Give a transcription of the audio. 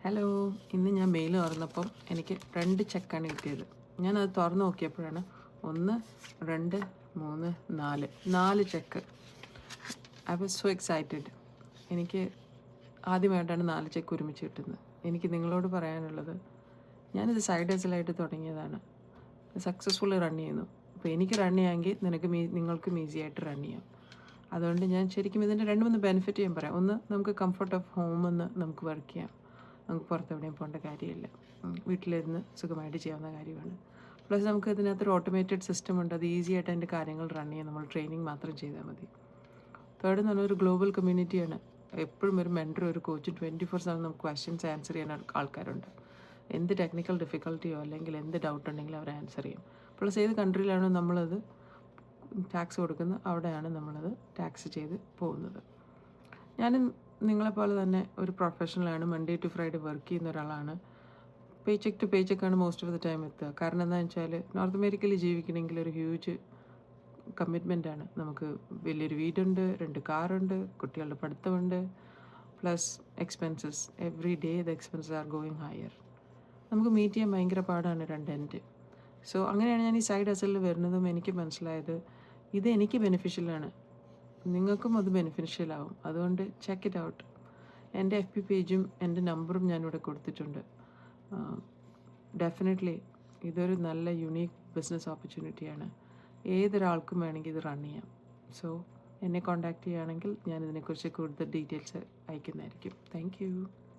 Hello, ഇന്ന് ഞാൻ mail തുറന്നപ്പം എനിക്ക് 2 ചെക്കാണ് കിട്ടിയത്. ഞാനത് തുറന്ന് നോക്കിയപ്പോഴാണ് 1, 2, 3, 4 check. I was so excited. എനിക്ക് ആദ്യമായിട്ടാണ് 4 ചെക്ക് ഒരുമിച്ച് കിട്ടുന്നത്. എനിക്ക് നിങ്ങളോട് പറയാനുള്ളത്, ഞാനിത് സൈഡ് ഹസലായിട്ട് തുടങ്ങിയതാണ്. സക്സസ്ഫുള്ളി റൺ ചെയ്യുന്നു. അപ്പോൾ എനിക്ക് റൺ ചെയ്യാമെങ്കിൽ നിങ്ങൾക്കും ഈസി ആയിട്ട് റൺ ചെയ്യാം. അതുകൊണ്ട് ഞാൻ ശരിക്കും ഇതിൻ്റെ 2-3 ബെനിഫിറ്റ് ഞാൻ പറയാം. ഒന്ന്, നമുക്ക് കംഫർട്ട് ഓഫ് ഹോമെന്ന് നമുക്ക് വർക്ക് ചെയ്യാം. നമുക്ക് പുറത്തെവിടെയും പോകേണ്ട കാര്യമില്ല. വീട്ടിലിരുന്ന് സുഖമായിട്ട് ചെയ്യാവുന്ന കാര്യമാണ്. പ്ലസ് നമുക്ക് ഇതിനകത്തൊരു ഓട്ടോമേറ്റഡ് സിസ്റ്റം ഉണ്ട്. അത് ഈസി ആയിട്ട് അതിൻ്റെ കാര്യങ്ങൾ റൺ ചെയ്യാൻ നമ്മൾ ട്രെയിനിങ് മാത്രം ചെയ്താൽ മതി. തേർഡ് എന്ന് പറഞ്ഞാൽ ഒരു ഗ്ലോബൽ കമ്മ്യൂണിറ്റിയാണ്. എപ്പോഴും ഒരു മെൻറ്റർ, ഒരു കോച്ച് 24/7 നമുക്ക് ക്വസ്റ്റ്യൻസ് ആൻസർ ചെയ്യാൻ ആൾക്കാരുണ്ട്. എന്ത് ടെക്നിക്കൽ ഡിഫിക്കൽട്ടിയോ അല്ലെങ്കിൽ എന്ത് ഡൗട്ട് ഉണ്ടെങ്കിലും അവർ ആൻസർ ചെയ്യും. പ്ലസ് ഏത് കൺട്രിയിലാണോ നമ്മളത് ടാക്സ് കൊടുക്കുന്നത്, അവിടെയാണ് നമ്മളത് ടാക്സ് ചെയ്ത് പോകുന്നത്. ഞാനും നിങ്ങളെപ്പോലെ തന്നെ ഒരു പ്രൊഫഷണലാണ്. മൺഡേ ടു ഫ്രൈഡേ വർക്ക് ചെയ്യുന്ന ഒരാളാണ്. പേ ചെക്ക് ടു പേ ചെക്കാണ് മോസ്റ്റ് ഓഫ് ദ ടൈം എത്തുക. കാരണം എന്താണെന്ന് വെച്ചാൽ നോർത്ത് അമേരിക്കയിൽ ജീവിക്കണമെങ്കിൽ ഒരു ഹ്യൂജ് കമ്മിറ്റ്മെൻറ്റാണ്. നമുക്ക് വലിയൊരു വീടുണ്ട്, 2 കാറുണ്ട്, കുട്ടികളുടെ പഠിത്തമുണ്ട്, plus expenses. Every day the expenses are going higher. നമുക്ക് മീറ്റ് ചെയ്യാൻ ഭയങ്കര പാടാണ് 2 എൻഡ്. സോ അങ്ങനെയാണ് ഞാൻ ഈ സൈഡ് ഹസലിൽ വരുന്നതും എനിക്ക് മനസ്സിലായത് ഇത് എനിക്ക് ബെനിഫിഷ്യലാണ്, നിങ്ങൾക്കും അത് ബെനിഫിഷ്യൽ ആവും. അതുകൊണ്ട് ചെക്ക് ഇറ്റ് ഔട്ട്. എൻ്റെ FB പേജും എൻ്റെ നമ്പറും ഞാനിവിടെ കൊടുത്തിട്ടുണ്ട്. ഡെഫിനറ്റ്ലി ഇതൊരു നല്ല യുണീക്ക് ബിസിനസ് ഓപ്പർച്യൂണിറ്റിയാണ്. ഏതൊരാൾക്കും വേണമെങ്കിൽ ഇത് റൺ ചെയ്യാം. സോ എന്നെ കോൺടാക്റ്റ് ചെയ്യുകയാണെങ്കിൽ ഞാൻ ഇതിനെക്കുറിച്ച് കൂടുതൽ ഡീറ്റെയിൽസ് അയക്കുന്നതായിരിക്കും. Thank you.